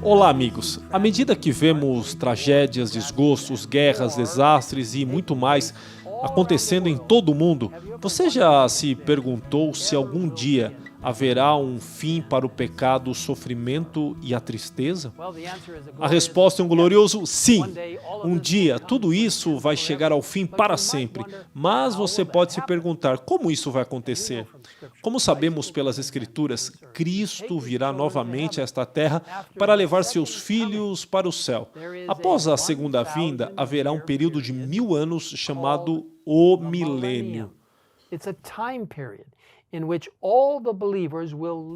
Olá, amigos. À medida que vemos tragédias, desgostos, guerras, desastres e muito mais acontecendo em todo o mundo, você já se perguntou se algum dia haverá um fim para o pecado, o sofrimento e a tristeza? A resposta é um glorioso sim. Um dia, tudo isso vai chegar ao fim para sempre. Mas você pode se perguntar, como isso vai acontecer? Como sabemos pelas Escrituras, Cristo virá novamente a esta terra para levar seus filhos para o céu. Após a segunda vinda, haverá um período de 1000 anos chamado o milênio,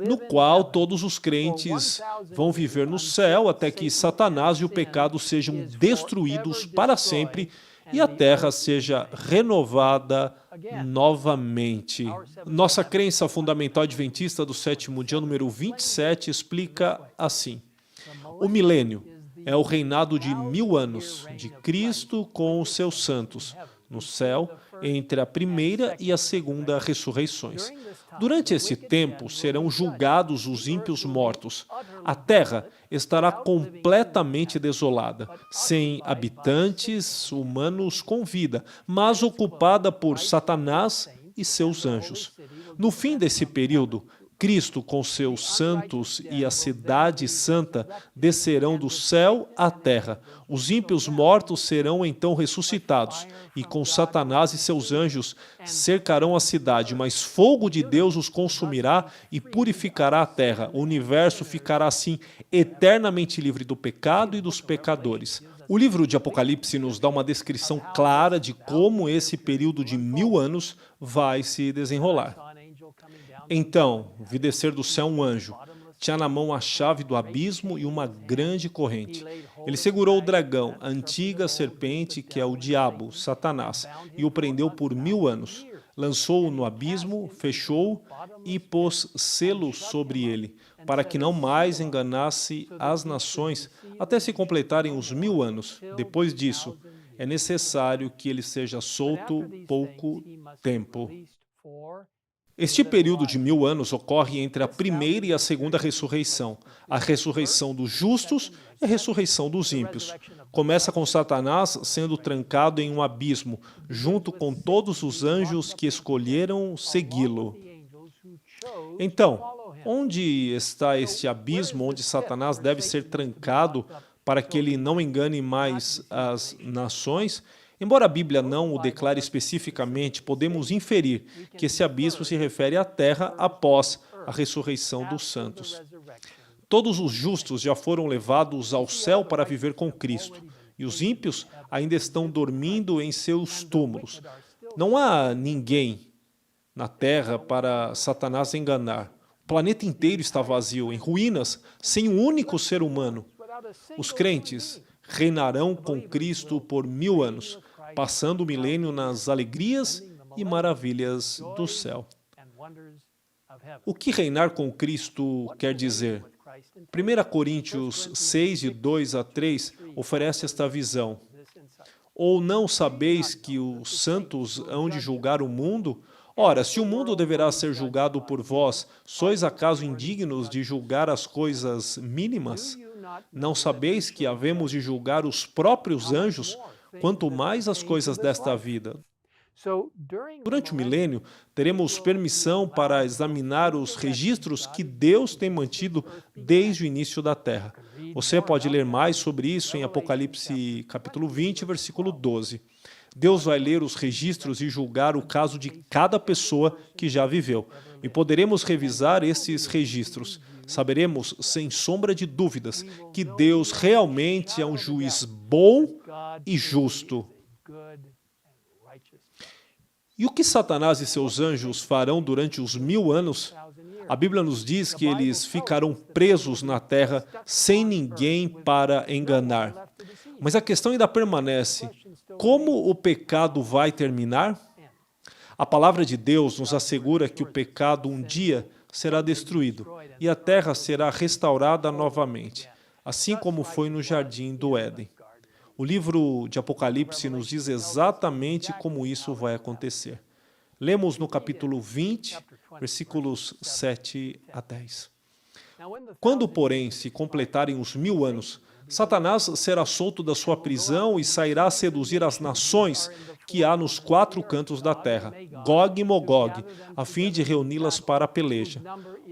no qual todos os crentes vão viver no céu até que Satanás e o pecado sejam destruídos para sempre e a terra seja renovada novamente. Nossa crença fundamental adventista do sétimo dia, número 27, explica assim: o milênio é o reinado de 1000 anos de Cristo com os seus santos no céu, entre a primeira e a segunda ressurreições. Durante esse tempo serão julgados os ímpios mortos. A terra estará completamente desolada, sem habitantes humanos com vida, mas ocupada por Satanás e seus anjos. No fim desse período, Cristo com seus santos e a cidade santa descerão do céu à terra. Os ímpios mortos serão então ressuscitados, e com Satanás e seus anjos cercarão a cidade, mas fogo de Deus os consumirá e purificará a terra. O universo ficará assim eternamente livre do pecado e dos pecadores. O livro de Apocalipse nos dá uma descrição clara de como esse período de 1000 anos vai se desenrolar. Então, vi descer do céu um anjo. Tinha na mão a chave do abismo e uma grande corrente. Ele segurou o dragão, a antiga serpente, que é o diabo, Satanás, e o prendeu por 1000 anos. Lançou-o no abismo, fechou-o e pôs selo sobre ele, para que não mais enganasse as nações, até se completarem os 1000 anos. Depois disso, é necessário que ele seja solto pouco tempo. Este período de 1000 anos ocorre entre a primeira e a segunda ressurreição, a ressurreição dos justos e a ressurreição dos ímpios. Começa com Satanás sendo trancado em um abismo, junto com todos os anjos que escolheram segui-lo. Então, onde está este abismo onde Satanás deve ser trancado para que ele não engane mais as nações? Embora a Bíblia não o declare especificamente, podemos inferir que esse abismo se refere à terra após a ressurreição dos santos. Todos os justos já foram levados ao céu para viver com Cristo, e os ímpios ainda estão dormindo em seus túmulos. Não há ninguém na terra para Satanás enganar. O planeta inteiro está vazio, em ruínas, sem um único ser humano. Os crentes reinarão com Cristo por 1000 anos, passando o milênio nas alegrias e maravilhas do céu. O que reinar com Cristo quer dizer? 1 Coríntios 6, de 2 a 3, oferece esta visão. Ou não sabeis que os santos hão de julgar o mundo? Ora, se o mundo deverá ser julgado por vós, sois acaso indignos de julgar as coisas mínimas? Não sabeis que havemos de julgar os próprios anjos, quanto mais as coisas desta vida? Durante o milênio, teremos permissão para examinar os registros que Deus tem mantido desde o início da Terra. Você pode ler mais sobre isso em Apocalipse capítulo 20, versículo 12. Deus vai ler os registros e julgar o caso de cada pessoa que já viveu. E poderemos revisar esses registros. Saberemos, sem sombra de dúvidas, que Deus realmente é um juiz bom e justo. E o que Satanás e seus anjos farão durante os 1000 anos? A Bíblia nos diz que eles ficarão presos na terra sem ninguém para enganar. Mas a questão ainda permanece: como o pecado vai terminar? A palavra de Deus nos assegura que o pecado um dia será destruído e a terra será restaurada novamente, assim como foi no jardim do Éden. O livro de Apocalipse nos diz exatamente como isso vai acontecer. Lemos no capítulo 20, versículos 7 a 10. Quando, porém, se completarem os 1000 anos, Satanás será solto da sua prisão e sairá a seduzir as nações que há nos 4 cantos da terra, Gog e Magog, a fim de reuni-las para a peleja.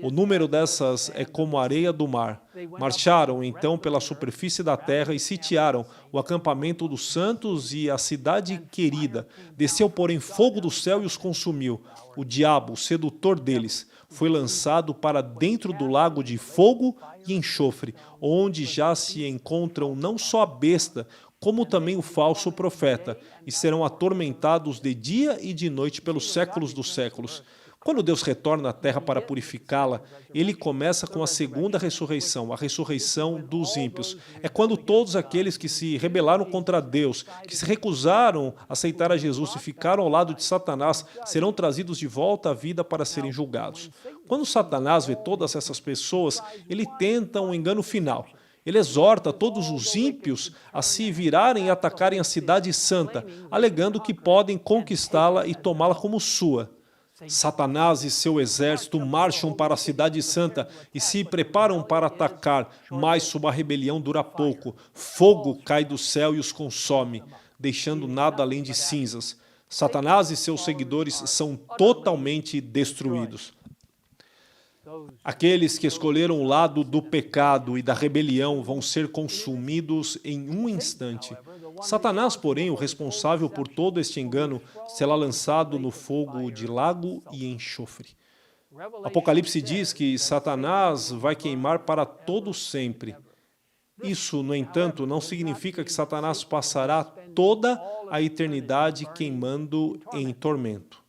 O número dessas é como a areia do mar. Marcharam então pela superfície da terra e sitiaram o acampamento dos santos e a cidade querida. Desceu, porém, fogo do céu e os consumiu. O diabo, o sedutor deles, foi lançado para dentro do lago de fogo e enxofre, onde já se encontram não só a besta, como também o falso profeta, e serão atormentados de dia e de noite pelos séculos dos séculos. Quando Deus retorna à terra para purificá-la, ele começa com a segunda ressurreição, a ressurreição dos ímpios. É quando todos aqueles que se rebelaram contra Deus, que se recusaram a aceitar a Jesus e ficaram ao lado de Satanás, serão trazidos de volta à vida para serem julgados. Quando Satanás vê todas essas pessoas, ele tenta um engano final. Ele exorta todos os ímpios a se virarem e atacarem a cidade santa, alegando que podem conquistá-la e tomá-la como sua. Satanás e seu exército marcham para a cidade santa e se preparam para atacar, mas sua rebelião dura pouco. Fogo cai do céu e os consome, deixando nada além de cinzas. Satanás e seus seguidores são totalmente destruídos. Aqueles que escolheram o lado do pecado e da rebelião vão ser consumidos em um instante. Satanás, porém, o responsável por todo este engano, será lançado no fogo de lago e enxofre. Apocalipse diz que Satanás vai queimar para todo sempre. Isso, no entanto, não significa que Satanás passará toda a eternidade queimando em tormento.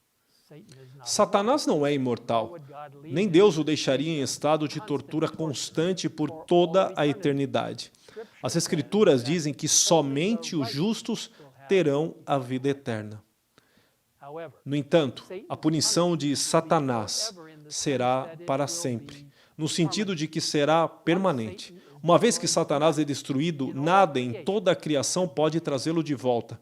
Satanás não é imortal, nem Deus o deixaria em estado de tortura constante por toda a eternidade. As Escrituras dizem que somente os justos terão a vida eterna. No entanto, a punição de Satanás será para sempre, no sentido de que será permanente. Uma vez que Satanás é destruído, nada em toda a criação pode trazê-lo de volta.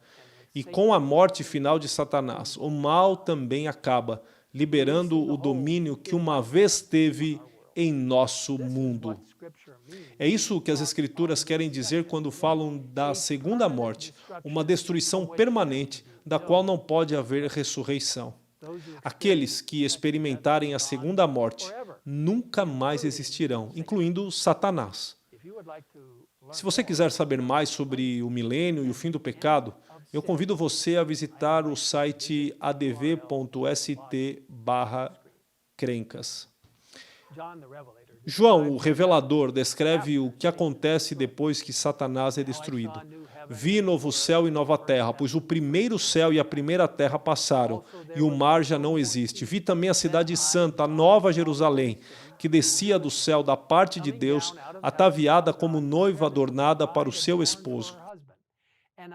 E com a morte final de Satanás, o mal também acaba, liberando o domínio que uma vez teve em nosso mundo. É isso que as Escrituras querem dizer quando falam da segunda morte, uma destruição permanente da qual não pode haver ressurreição. Aqueles que experimentarem a segunda morte nunca mais existirão, incluindo Satanás. Se você quiser saber mais sobre o milênio e o fim do pecado, eu convido você a visitar o site adv.st/crencas. João, o revelador, descreve o que acontece depois que Satanás é destruído. Vi novo céu e nova terra, pois o primeiro céu e a primeira terra passaram, e o mar já não existe. Vi também a cidade santa, a nova Jerusalém, que descia do céu da parte de Deus, ataviada como noiva adornada para o seu esposo.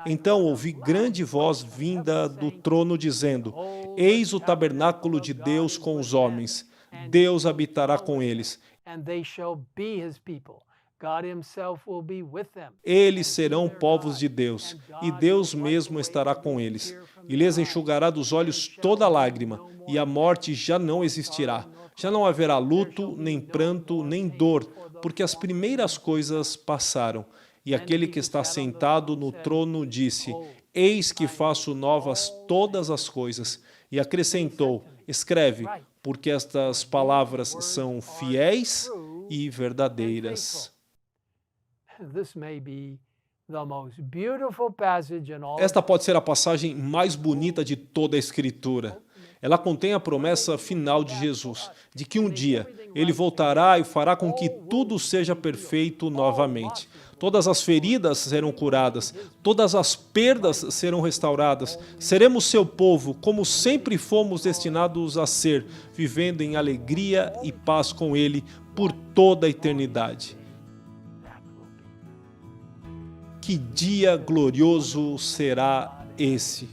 Então ouvi grande voz vinda do trono dizendo: Eis o tabernáculo de Deus com os homens. Deus habitará com eles. Eles serão povos de Deus, e Deus mesmo estará com eles. E lhes enxugará dos olhos toda lágrima, e a morte já não existirá. Já não haverá luto, nem pranto, nem dor, porque as primeiras coisas passaram. E aquele que está sentado no trono disse: Eis que faço novas todas as coisas. E acrescentou: Escreve, porque estas palavras são fiéis e verdadeiras. Esta pode ser a passagem mais bonita de toda a Escritura. Ela contém a promessa final de Jesus, de que um dia ele voltará e fará com que tudo seja perfeito novamente. Todas as feridas serão curadas, todas as perdas serão restauradas. Seremos seu povo, como sempre fomos destinados a ser, vivendo em alegria e paz com ele por toda a eternidade. Que dia glorioso será esse!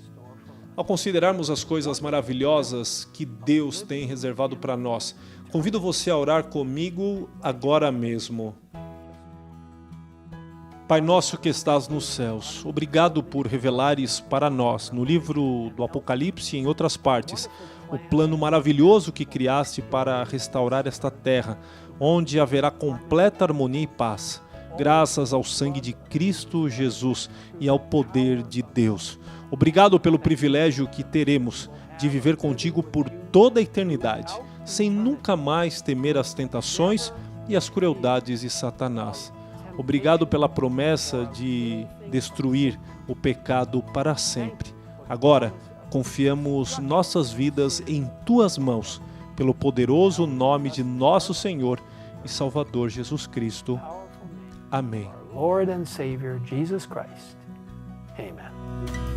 Ao considerarmos as coisas maravilhosas que Deus tem reservado para nós, convido você a orar comigo agora mesmo. Pai nosso que estás nos céus, obrigado por revelares para nós, no livro do Apocalipse e em outras partes, o plano maravilhoso que criaste para restaurar esta terra, onde haverá completa harmonia e paz, graças ao sangue de Cristo Jesus e ao poder de Deus. Obrigado pelo privilégio que teremos de viver contigo por toda a eternidade, sem nunca mais temer as tentações e as crueldades de Satanás. Obrigado pela promessa de destruir o pecado para sempre. Agora, confiamos nossas vidas em tuas mãos, pelo poderoso nome de nosso Senhor e Salvador Jesus Cristo. Amém. Lord and Savior Jesus Christ. Amen.